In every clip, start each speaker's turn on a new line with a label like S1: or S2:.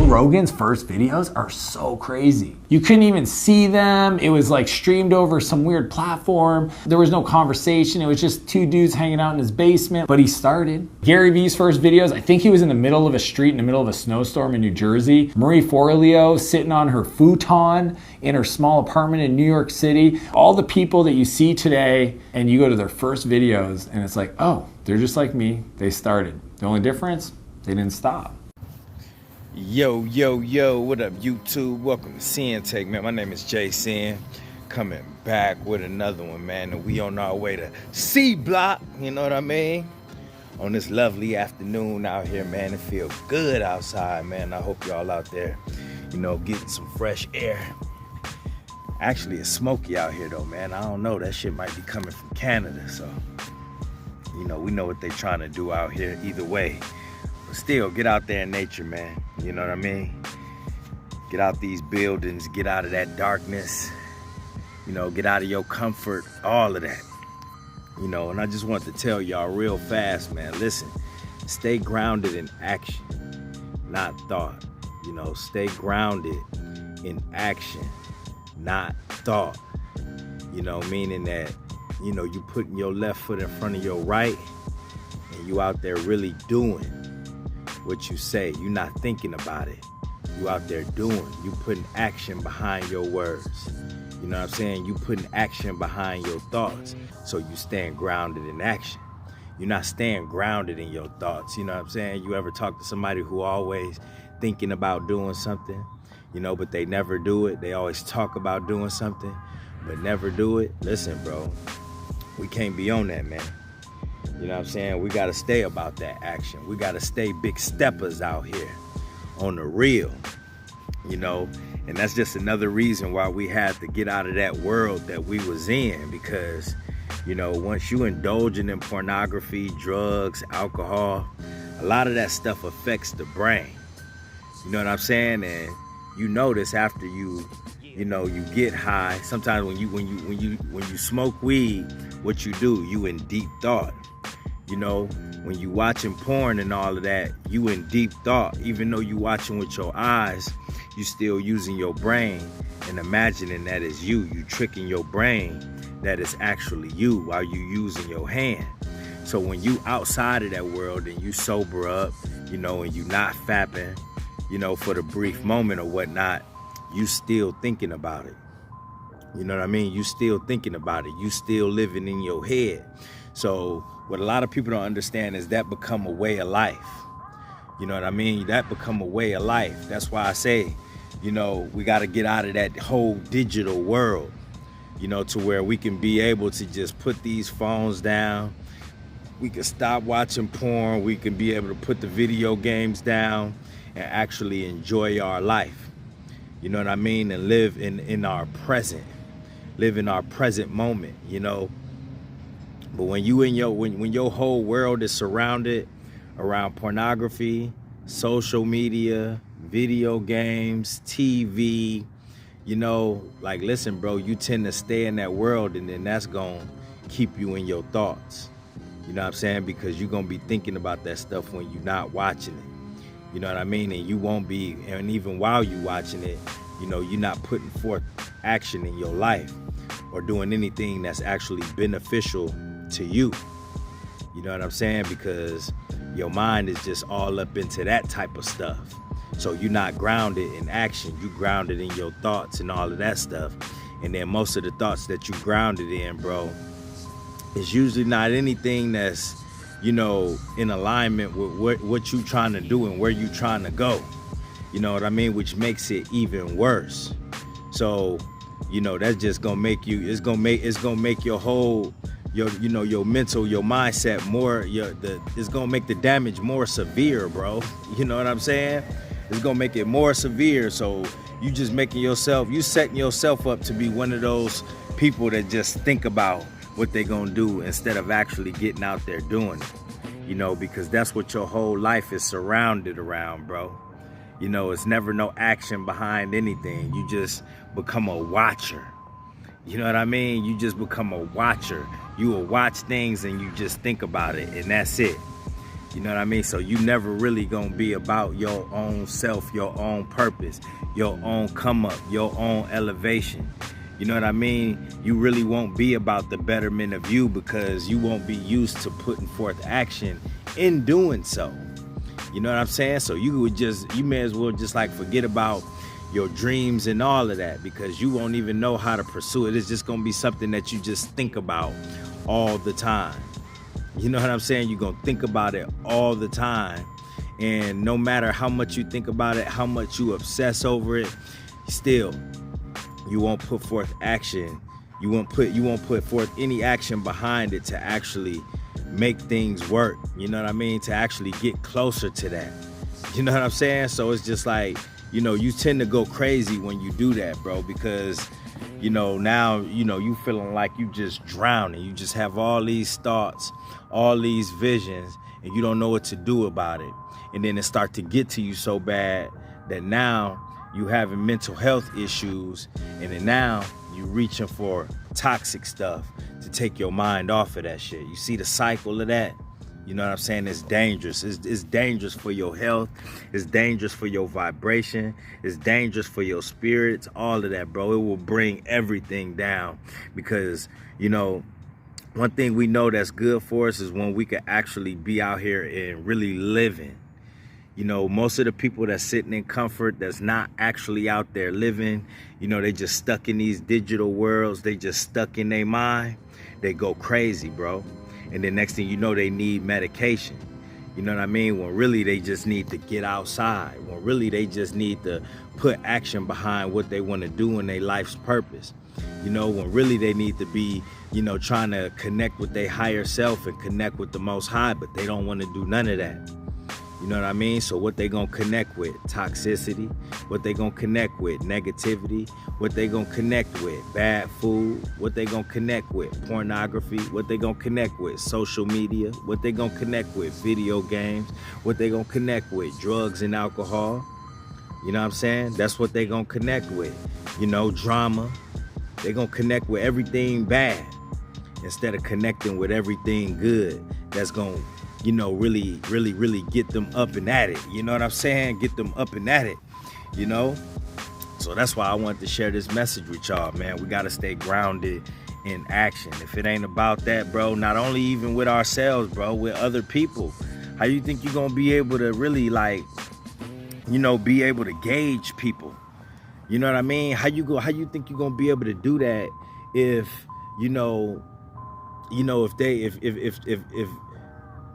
S1: Joe Rogan's first videos are so crazy. You couldn't even see them. It was like streamed over some weird platform. There was no conversation. It was just two dudes hanging out in his basement, but he started. Gary Vee's first videos, I think he was in the middle of a street in the middle of a snowstorm in New Jersey. Marie Forleo sitting on her futon in her small apartment in New York City. All the people that you see today, and you go to their first videos and it's like, oh, they're just like me. They started. The only difference, they didn't stop.
S2: Yo, what up, YouTube? Welcome to Sinn-Take, man. My name is Jason, coming back with another one, man. And we on our way to C-Block, you know what I mean? On this lovely afternoon out here, man. It feels good outside, man. I hope y'all out there, you know, getting some fresh air. Actually, it's smoky out here, though, man. I don't know. That shit might be coming from Canada, so, you know, we know what they trying to do out here either way. Still, get out there in nature, man. You know what I mean? Get out these buildings, get out of that darkness, you know, get out of your comfort, all of that. You know, and I just want to tell y'all real fast, man, listen, stay grounded in action, not thought. You know, stay grounded in action, not thought. You know, meaning that, you know, you putting your left foot in front of your right and you out there really doing what you say. You're not thinking about it. You out there doing. You putting action behind your words. You know what I'm saying? You putting action behind your thoughts. So you staying grounded in action. You're not staying grounded in your thoughts. You know what I'm saying? You ever talk to somebody who always thinking about doing something, you know, but they never do it? They always talk about doing something, but never do it? Listen, bro, we can't be on that, man. You know what I'm saying? We got to stay about that action. We got to stay big steppers out here on the real, you know? And that's just another reason why we had to get out of that world that we was in, because, you know, once you indulging in pornography, drugs, alcohol, a lot of that stuff affects the brain. You know what I'm saying? And you notice after you know, you get high, sometimes when you smoke weed, what you do, you in deep thought. You know, when you watching porn and all of that, you in deep thought. Even though you watching with your eyes, you still using your brain and imagining that is you. You tricking your brain that it's actually you while you using your hand. So when you outside of that world and you sober up, you know, and you not fapping, you know, for the brief moment or whatnot, you still thinking about it. You know what I mean? You still thinking about it. You still living in your head. So what a lot of people don't understand is that become a way of life. You know what I mean? That become a way of life. That's why I say, you know, we got to get out of that whole digital world, you know, to where we can be able to just put these phones down. We can stop watching porn. We can be able to put the video games down and actually enjoy our life. You know what I mean? And live in our present. Live in our present moment, you know? But when you in when your whole world is surrounded around pornography, social media, video games, TV, you know, like, listen, bro, you tend to stay in that world, and then that's gonna keep you in your thoughts. You know what I'm saying? Because you're gonna be thinking about that stuff when you're not watching it. You know what I mean? And you won't be, and even while you watching it, you know, you're not putting forth action in your life or doing anything that's actually beneficial to you. You know what I'm saying? Because your mind is just all up into that type of stuff. So you're not grounded in action. You grounded in your thoughts and all of that stuff. And then most of the thoughts that you grounded in, bro, is usually not anything that's, you know, in alignment with what you trying to do and where you trying to go. You know what I mean? Which makes it even worse. So, you know, that's just gonna make you, it's gonna make your whole, you know, your mental, your mindset more, it's gonna make the damage more severe, bro. You know what I'm saying? It's gonna make it more severe. So you just making yourself, you setting yourself up to be one of those people that just think about what they gonna do instead of actually getting out there doing it. You know, because that's what your whole life is surrounded around, bro. You know, it's never no action behind anything. You just become a watcher. You know what I mean? You just become a watcher. You will watch things and you just think about it, and that's it. You know what I mean? So you never really gonna be about your own self, your own purpose, your own come up, your own elevation. You know what I mean? You really won't be about the betterment of you because you won't be used to putting forth action in doing so. You know what I'm saying? So you may as well just like forget about your dreams and all of that because you won't even know how to pursue it. It's just gonna be something that you just think about all the time. You know what I'm saying? You're gonna think about it all the time. And no matter how much you think about it, how much you obsess over it, still, you won't put forth action. You won't put forth any action behind it to actually make things work. You know what I mean? To actually get closer to that. You know what I'm saying? So it's just like, you know, you tend to go crazy when you do that, bro, because, you know, now, you know, you feeling like you just drowning. You just have all these thoughts, all these visions, and you don't know what to do about it. And then it start to get to you so bad that now you having mental health issues, and then now you reaching for toxic stuff to take your mind off of that shit. You see the cycle of that? You know what I'm saying? It's dangerous. It's dangerous for your health. It's dangerous for your vibration. It's dangerous for your spirits. All of that, bro. It will bring everything down because, you know, one thing we know that's good for us is when we can actually be out here and really living. You know, most of the people that's sitting in comfort, that's not actually out there living, you know, they just stuck in these digital worlds. They just stuck in their mind. They go crazy, bro. And then next thing you know, they need medication. You know what I mean? When really they just need to get outside. When really they just need to put action behind what they want to do in their life's purpose. You know, when really they need to be, you know, trying to connect with their higher self and connect with the Most High, but they don't want to do none of that. You know what I mean? So what they gonna connect with? Toxicity. What they gonna connect with? Negativity. What they gonna connect with? Bad food. What they gonna connect with? Pornography. What they gonna connect with? Social media. What they gonna connect with? Video games. What they gonna connect with? Drugs and alcohol. You know what I'm saying? That's what they gonna connect with. You know, drama. They gonna connect with everything bad instead of connecting with everything good that's gonna, you know, really get them up and at it. You know what I'm saying? Get them up and at it, you know? So that's why I wanted to share this message with y'all, man. We got to stay grounded in action. If it ain't about that, bro, not only even with ourselves, bro, with other people, how you think you're going to be able to really, like, you know, be able to gauge people? You know what I mean? How you think you're going to be able to do that if, if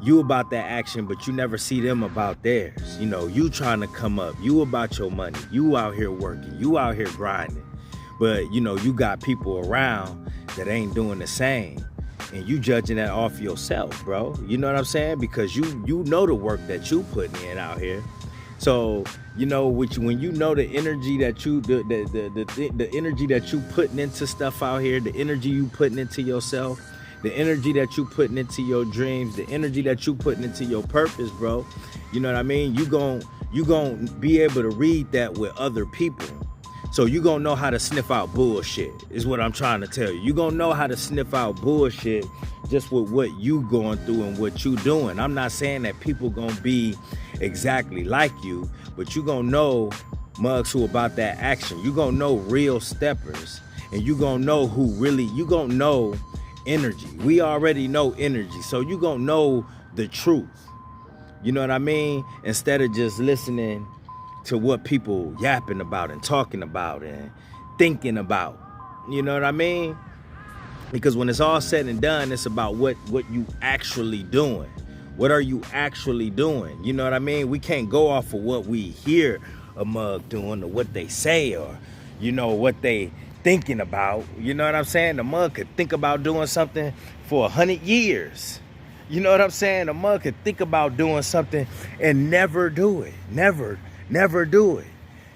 S2: you about that action, but you never see them about theirs. You know, you trying to come up, you about your money, you out here working, you out here grinding. But, you know, you got people around that ain't doing the same. And you judging that off yourself, bro. You know what I'm saying? Because you know the work that you putting in out here. So, you know, when you know the energy that the energy that you putting into stuff out here, the energy you putting into yourself, the energy that you putting into your dreams, the energy that you putting into your purpose, bro. You know what I mean? You gon' be able to read that with other people. So you gonna know how to sniff out bullshit, is what I'm trying to tell you. You gonna know how to sniff out bullshit just with what you going through and what you doing. I'm not saying that people gonna be exactly like you, but you gonna know mugs who about that action. You gonna know real steppers, and you gonna know who really, you gonna know energy. We already know energy, so you gonna know the truth. You know what I mean? Instead of just listening to what people yapping about and talking about and thinking about. You know what I mean? Because when it's all said and done, it's about what you actually doing. What are you actually doing? You know what I mean? We can't go off of what we hear a mug doing or what they say or, you know, what they thinking about. You know what I'm saying? The mug could think about doing something for 100 years. You know what I'm saying? The mug could think about doing something and never do it. Never do it.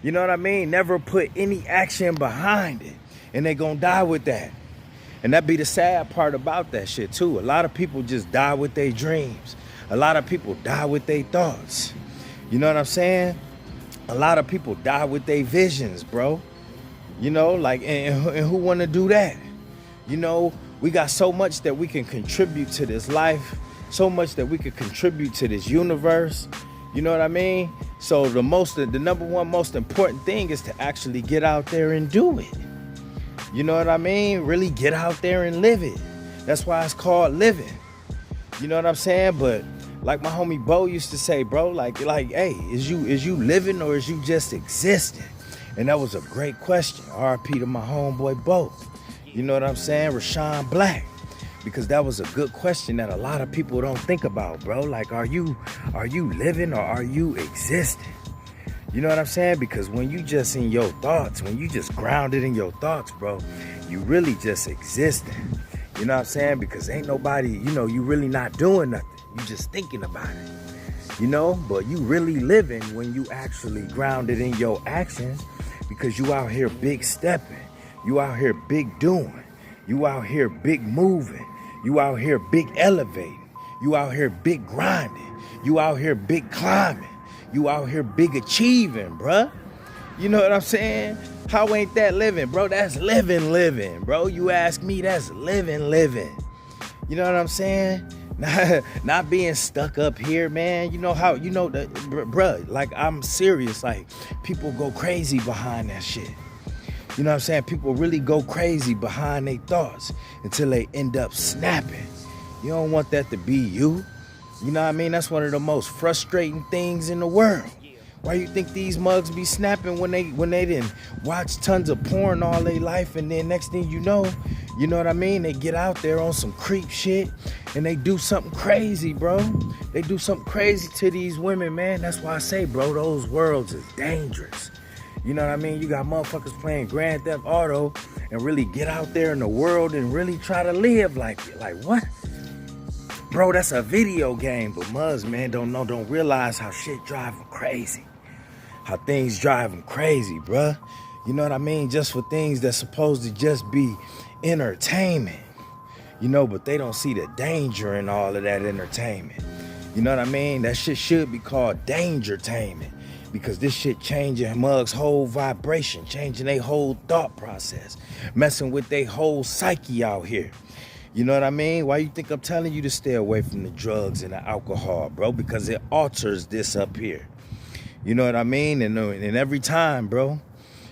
S2: You know what I mean? Never put any action behind it. And they gonna die with that. And that be the sad part about that shit too. A lot of people just die with their dreams. A lot of people die with their thoughts. You know what I'm saying? A lot of people die with their visions, bro. You know, like, and who want to do that? You know, we got so much that we can contribute to this life so much that we could contribute to this universe. You know what I mean? So the number one most important thing is to actually get out there and do it. You know what I mean? Really get out there and live it. That's why it's called living. You know what I'm saying? But like my homie Bo used to say, bro, like, hey, is you living or is you just existing? And that was a great question. R.I.P. to my homeboy Bo. You know what I'm saying? Rashawn Black. Because that was a good question that a lot of people don't think about, bro. Like, are you living or are you existing? You know what I'm saying? Because when you just in your thoughts, when you just grounded in your thoughts, bro, you really just existing. You know what I'm saying? Because ain't nobody, you really not doing nothing. You just thinking about it, but you really living when you actually grounded in your actions, because you out here big stepping. You out here big doing. You out here big moving. You out here big elevating. You out here big grinding. You out here big climbing. You out here big achieving, bruh. You know what I'm saying? How ain't that living, bro? That's living, bro. You ask me, that's living. You know what I'm saying? Not being stuck up here, man. You know how, bruh, like, I'm serious. Like, people go crazy behind that shit. You know what I'm saying? People really go crazy behind their thoughts until they end up snapping. You don't want that to be you. You know what I mean? That's one of the most frustrating things in the world. Why you think these mugs be snapping when they didn't watch tons of porn all their life, and then next thing you know what I mean? They get out there on some creep shit and they do something crazy, bro. They do something crazy to these women, man. That's why I say, bro, those worlds is dangerous. You know what I mean? You got motherfuckers playing Grand Theft Auto and really get out there in the world and really try to live like it. Like, what? Bro, that's a video game. But mugs, man, don't realize how shit drive them crazy. How things drive them crazy, bruh. You know what I mean? Just for things that's supposed to just be entertainment. But they don't see the danger in all of that entertainment. You know what I mean? That shit should be called dangertainment. Because this shit changing mugs' whole vibration, changing their whole thought process, messing with their whole psyche out here. You know what I mean? Why you think I'm telling you to stay away from the drugs and the alcohol, bro? Because it alters this up here. You know what I mean? And every time, bro,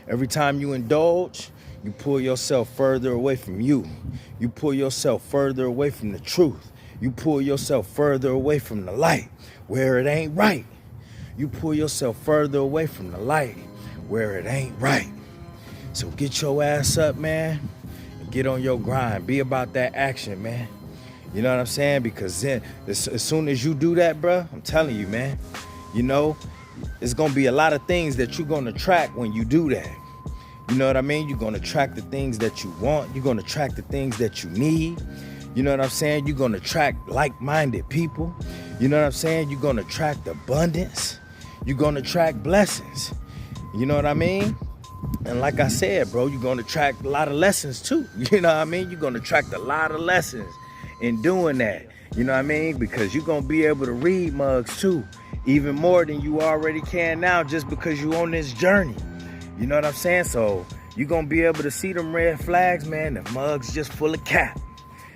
S2: every time you indulge, you pull yourself further away from you. You pull yourself further away from the truth. You pull yourself further away from the light where it ain't right. You pull yourself further away from the light where it ain't right. So get your ass up, man, and get on your grind. Be about that action, man. You know what I'm saying? Because then, as soon as you do that, bro, I'm telling you, man, it's going to be a lot of things that you're going to attract when you do that. You know what I mean? You're going to attract the things that you want. You're going to attract the things that you need. You know what I'm saying? You're going to attract like-minded people. You know what I'm saying? You're going to attract abundance. You're going to attract blessings. You know what I mean? And like I said, bro, you're going to attract a lot of lessons too. You know what I mean? You're going to attract a lot of lessons in doing that. You know what I mean? Because you're going to be able to read mugs too, even more than you already can now, just because you're on this journey. You know what I'm saying? So you're going to be able to see them red flags, man, if mugs just full of cap.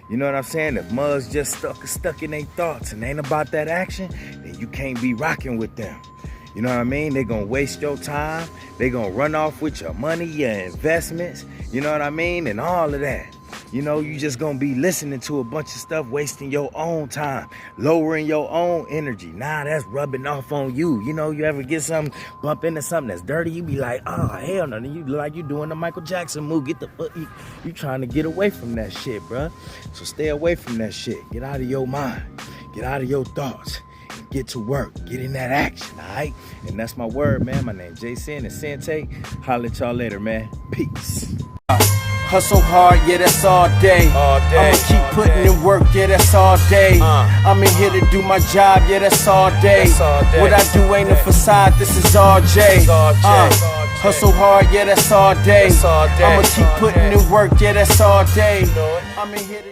S2: You know what I'm saying? If mugs just stuck in their thoughts and ain't about that action, then you can't be rocking with them. You know what I mean? They're going to waste your time. They're going to run off with your money, your investments. You know what I mean? And all of that. You just going to be listening to a bunch of stuff, wasting your own time, lowering your own energy. Nah, that's rubbing off on you. You ever get something, bump into something that's dirty, you be like, oh, hell no. You like you doing the Michael Jackson move. Get the fuck, you trying to get away from that shit, bruh. So stay away from that shit. Get out of your mind. Get out of your thoughts. Get to work. Get in that action, all right? And that's my word, man. My name's Sinn and Sinn-Take. Holla at y'all later, man. Peace.
S3: Hustle hard, yeah, that's all day. I'ma keep putting in work, yeah, that's all day. I'm in here to do my job, yeah, that's all day. What I do ain't a facade, this is all J. Hustle hard, yeah, that's all day. I'ma keep putting in work, yeah, that's all day. I'm in here to